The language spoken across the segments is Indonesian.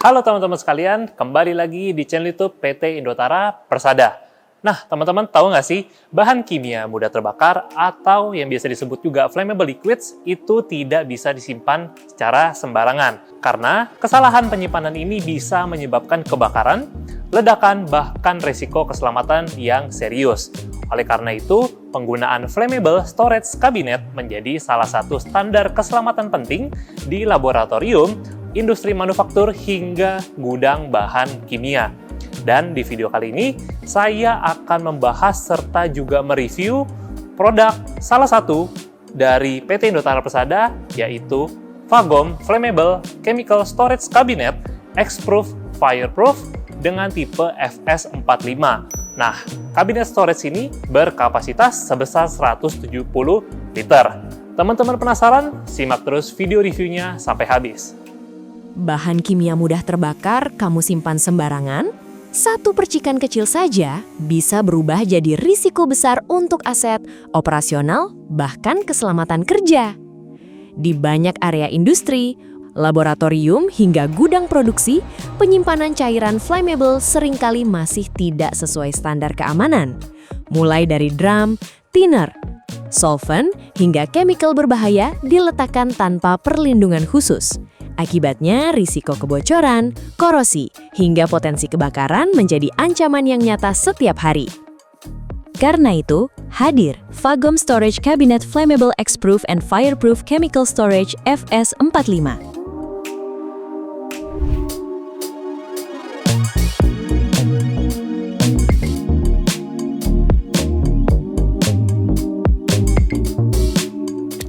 Halo teman-teman sekalian, kembali lagi di channel YouTube PT Indotara Persada. Nah, teman-teman tahu nggak sih, bahan kimia mudah terbakar atau yang biasa disebut juga flammable liquids itu tidak bisa disimpan secara sembarangan. Karena kesalahan penyimpanan ini bisa menyebabkan kebakaran, ledakan, bahkan risiko keselamatan yang serius. Oleh karena itu, penggunaan flammable storage cabinet menjadi salah satu standar keselamatan penting di laboratorium, industri manufaktur, hingga gudang bahan kimia. Dan di video kali ini, saya akan membahas serta juga mereview produk salah satu dari PT Indotara Persada, yaitu Fagom Flammable Chemical Storage Cabinet X-Proof Fireproof dengan tipe FS45. Nah, kabinet storage ini berkapasitas sebesar 170 liter. Teman-teman penasaran? Simak terus video reviewnya sampai habis. Bahan kimia mudah terbakar kamu simpan sembarangan? Satu percikan kecil saja bisa berubah jadi risiko besar untuk aset, operasional, bahkan keselamatan kerja. Di banyak area industri, laboratorium hingga gudang produksi, penyimpanan cairan flammable seringkali masih tidak sesuai standar keamanan. Mulai dari drum, thinner, solvent, hingga chemical berbahaya diletakkan tanpa perlindungan khusus. Akibatnya, risiko kebocoran, korosi, hingga potensi kebakaran menjadi ancaman yang nyata setiap hari. Karena itu, hadir Fagom Storage Cabinet Flammable X-Proof and Fireproof Chemical Storage FS45.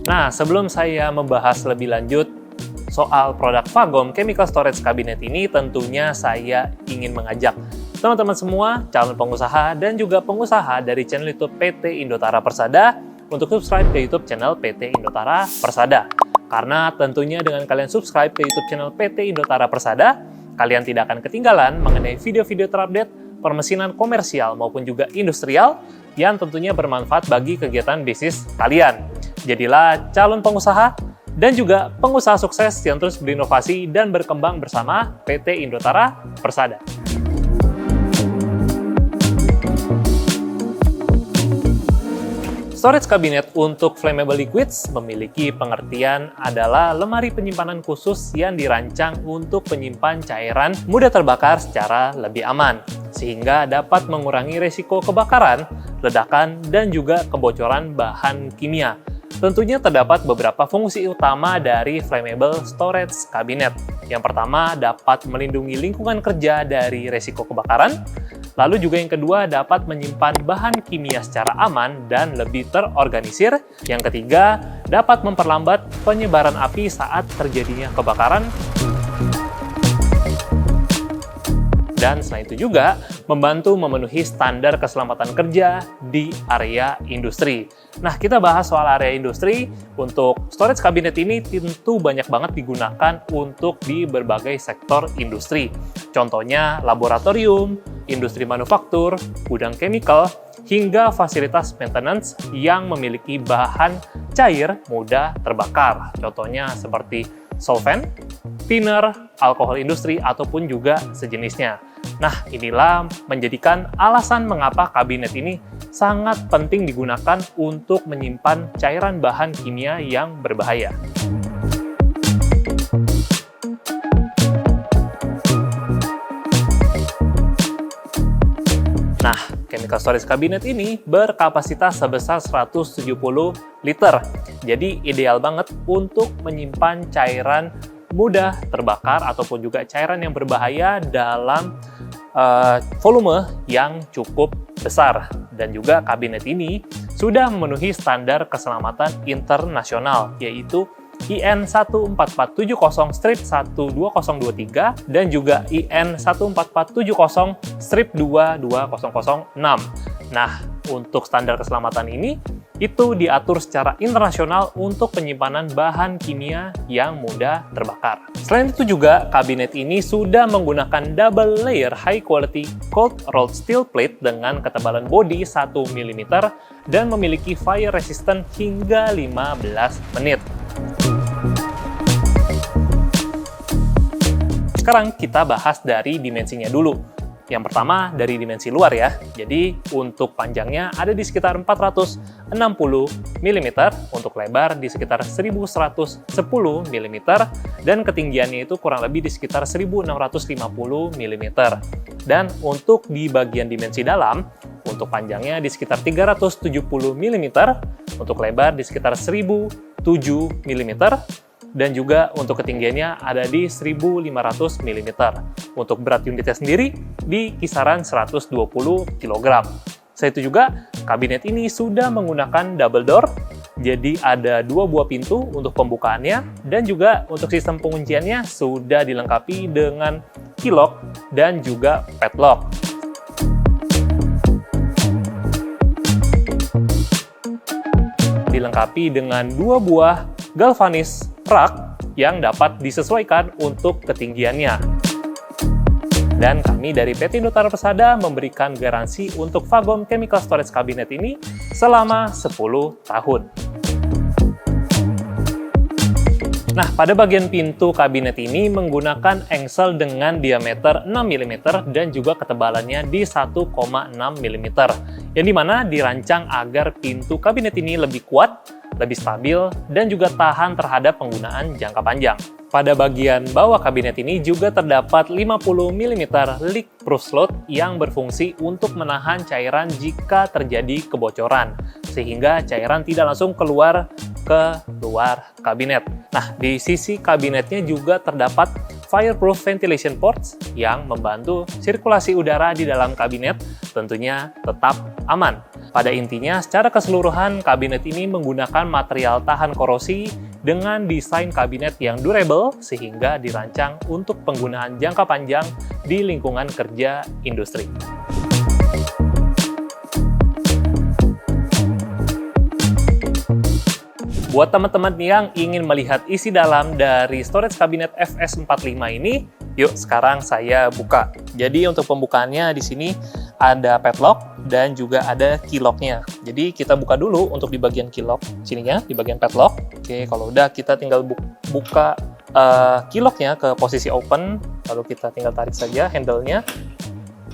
Nah, sebelum saya membahas lebih lanjut soal produk Fagom Chemical Storage Cabinet ini, tentunya saya ingin mengajak teman-teman semua, calon pengusaha dan juga pengusaha dari channel YouTube PT Indotara Persada untuk subscribe ke YouTube channel PT Indotara Persada. Karena tentunya dengan kalian subscribe ke YouTube channel PT Indotara Persada, kalian tidak akan ketinggalan mengenai video-video terupdate permesinan komersial maupun juga industrial yang tentunya bermanfaat bagi kegiatan bisnis kalian. Jadilah calon pengusaha dan juga pengusaha sukses yang terus berinovasi dan berkembang bersama PT Indotara Persada. Storage cabinet untuk flammable liquids memiliki pengertian adalah lemari penyimpanan khusus yang dirancang untuk menyimpan cairan mudah terbakar secara lebih aman, sehingga dapat mengurangi risiko kebakaran, ledakan, dan juga kebocoran bahan kimia. Tentunya terdapat beberapa fungsi utama dari flammable storage cabinet. Yang pertama, dapat melindungi lingkungan kerja dari risiko kebakaran. Lalu juga yang kedua, dapat menyimpan bahan kimia secara aman dan lebih terorganisir. Yang ketiga, dapat memperlambat penyebaran api saat terjadinya kebakaran. Dan selain itu juga membantu memenuhi standar keselamatan kerja di area industri. Nah, kita bahas soal area industri. Untuk storage cabinet ini tentu banyak banget digunakan untuk di berbagai sektor industri. Contohnya laboratorium, industri manufaktur, gudang chemical, hingga fasilitas maintenance yang memiliki bahan cair mudah terbakar. Contohnya seperti solvent, thinner, alkohol industri, ataupun juga sejenisnya. Nah, inilah menjadikan alasan mengapa kabinet ini sangat penting digunakan untuk menyimpan cairan bahan kimia yang berbahaya. Nah, chemical storage cabinet ini berkapasitas sebesar 170 liter. Jadi ideal banget untuk menyimpan cairan mudah terbakar ataupun juga cairan yang berbahaya dalam volume yang cukup besar. Dan juga kabinet ini sudah memenuhi standar keselamatan internasional, yaitu IN 14470-12023 dan juga IN 14470-22006. Nah, untuk standar keselamatan ini itu diatur secara internasional untuk penyimpanan bahan kimia yang mudah terbakar. Selain itu juga, kabinet ini sudah menggunakan double layer high quality cold rolled steel plate dengan ketebalan bodi 1 mm dan memiliki fire resistant hingga 15 menit. sekarang kita bahas dari dimensinya dulu. Yang pertama dari dimensi luar ya. Jadi untuk panjangnya ada di sekitar 460 mm, untuk lebar di sekitar 1110 mm, dan ketinggiannya itu kurang lebih di sekitar 1650 mm. Dan untuk di bagian dimensi dalam, untuk panjangnya di sekitar 370 mm, untuk lebar di sekitar 1007 mm, dan juga untuk ketinggiannya ada di 1500 mm. Untuk berat unitnya sendiri di kisaran 120 kg. Selain itu juga, kabinet ini sudah menggunakan double door, jadi ada 2 buah pintu untuk pembukaannya, dan juga untuk sistem pengunciannya sudah dilengkapi dengan key lock dan juga padlock. Dilengkapi dengan 2 buah galvanis rak yang dapat disesuaikan untuk ketinggiannya. Dan kami dari PT Indotara Persada memberikan garansi untuk Fagom Chemical Storage Cabinet ini selama 10 tahun. Nah, pada bagian pintu kabinet ini menggunakan engsel dengan diameter 6 mm dan juga ketebalannya di 1,6 mm, yang dimana dirancang agar pintu kabinet ini lebih kuat, lebih stabil, dan juga tahan terhadap penggunaan jangka panjang. Pada bagian bawah kabinet ini juga terdapat 50 mm leak-proof slot yang berfungsi untuk menahan cairan jika terjadi kebocoran, sehingga cairan tidak langsung keluar ke luar kabinet. Nah, di sisi kabinetnya juga terdapat fireproof ventilation ports yang membantu sirkulasi udara di dalam kabinet tentunya tetap aman. Pada intinya, secara keseluruhan kabinet ini menggunakan material tahan korosi dengan desain kabinet yang durable sehingga dirancang untuk penggunaan jangka panjang di lingkungan kerja industri. Buat teman-teman yang ingin melihat isi dalam dari storage kabinet FS45 ini, yuk sekarang saya buka. Jadi untuk pembukaannya di sini ada padlock dan juga ada key lock-nya. Jadi kita buka dulu untuk di bagian key lock sininya, di bagian padlock. Oke, kalau udah kita tinggal buka key lock-nya ke posisi open, lalu kita tinggal tarik saja handle-nya.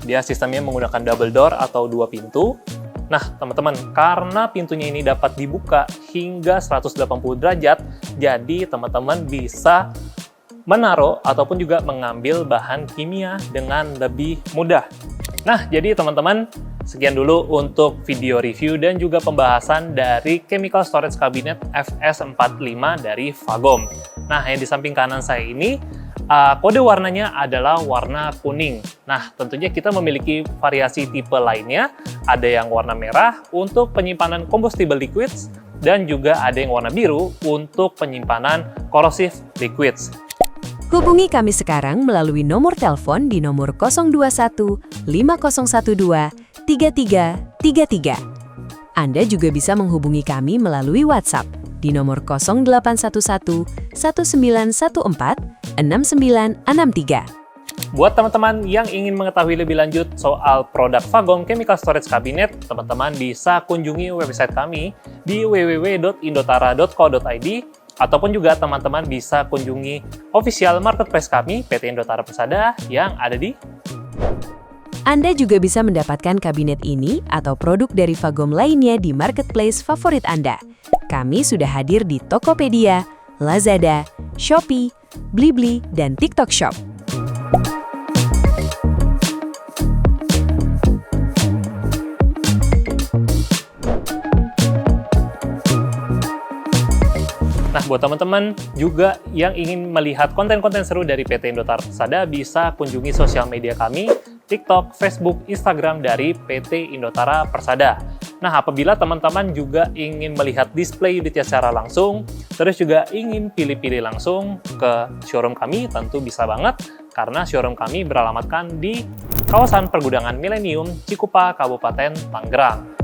Dia sistemnya menggunakan double door atau 2 pintu. Nah, teman-teman, karena pintunya ini dapat dibuka hingga 180 derajat, jadi teman-teman bisa menaruh ataupun juga mengambil bahan kimia dengan lebih mudah. Nah, jadi teman-teman, sekian dulu untuk video review dan juga pembahasan dari Chemical Storage Cabinet FS45 dari Fagom. Nah, yang di samping kanan saya ini, kode warnanya adalah warna kuning. Nah, tentunya kita memiliki variasi tipe lainnya. Ada yang warna merah untuk penyimpanan combustible liquids, dan juga ada yang warna biru untuk penyimpanan corrosive liquids. Hubungi kami sekarang melalui nomor telepon di nomor 021 5012 3333. Anda juga bisa menghubungi kami melalui WhatsApp di nomor 0811 1914 6963. Buat teman-teman yang ingin mengetahui lebih lanjut soal produk Fagom Chemical Storage Cabinet, teman-teman bisa kunjungi website kami di www.indotara.co.id, ataupun juga teman-teman bisa kunjungi official marketplace kami, PT Indotara Persada, yang ada di... Anda juga bisa mendapatkan kabinet ini atau produk dari Fagom lainnya di marketplace favorit Anda. Kami sudah hadir di Tokopedia, Lazada, Shopee, Blibli, dan TikTok Shop. Nah, buat teman-teman juga yang ingin melihat konten-konten seru dari PT Indotara Persada, bisa kunjungi sosial media kami, TikTok, Facebook, Instagram dari PT Indotara Persada. Nah, apabila teman-teman juga ingin melihat display unitnya secara langsung, terus juga ingin pilih-pilih langsung ke showroom kami, tentu bisa banget, karena showroom kami beralamatkan di kawasan Pergudangan Milenium, Cikupa, Kabupaten Tangerang.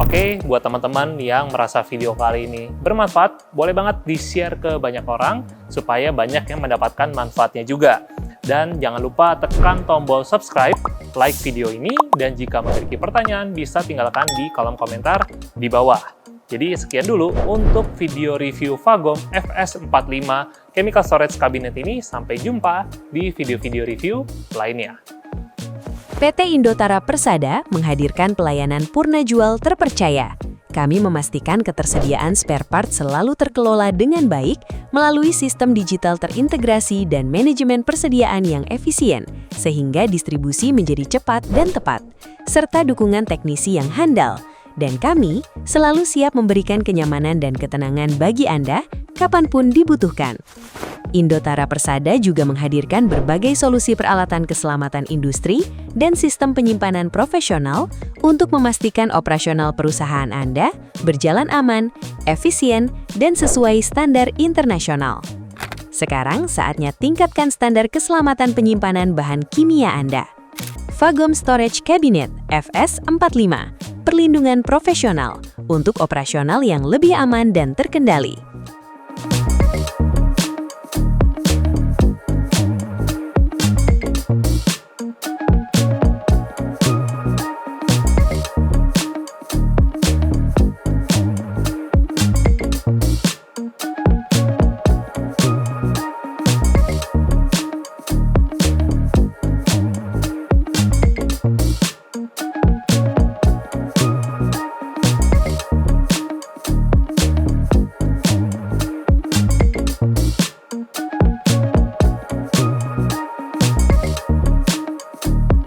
Oke, buat teman-teman yang merasa video kali ini bermanfaat, boleh banget di-share ke banyak orang, supaya banyak yang mendapatkan manfaatnya juga. Dan jangan lupa tekan tombol subscribe, like video ini, dan jika memiliki pertanyaan bisa tinggalkan di kolom komentar di bawah. Jadi sekian dulu untuk video review Fagom FS45 Chemical Storage Cabinet ini. Sampai jumpa di video-video review lainnya. PT Indotara Persada menghadirkan pelayanan purna jual terpercaya. Kami memastikan ketersediaan spare part selalu terkelola dengan baik melalui sistem digital terintegrasi dan manajemen persediaan yang efisien, sehingga distribusi menjadi cepat dan tepat, serta dukungan teknisi yang handal. Dan kami selalu siap memberikan kenyamanan dan ketenangan bagi Anda kapanpun dibutuhkan. Indotara Persada juga menghadirkan berbagai solusi peralatan keselamatan industri dan sistem penyimpanan profesional untuk memastikan operasional perusahaan Anda berjalan aman, efisien, dan sesuai standar internasional. Sekarang saatnya tingkatkan standar keselamatan penyimpanan bahan kimia Anda. Fagom Storage Cabinet FS45, perlindungan profesional untuk operasional yang lebih aman dan terkendali.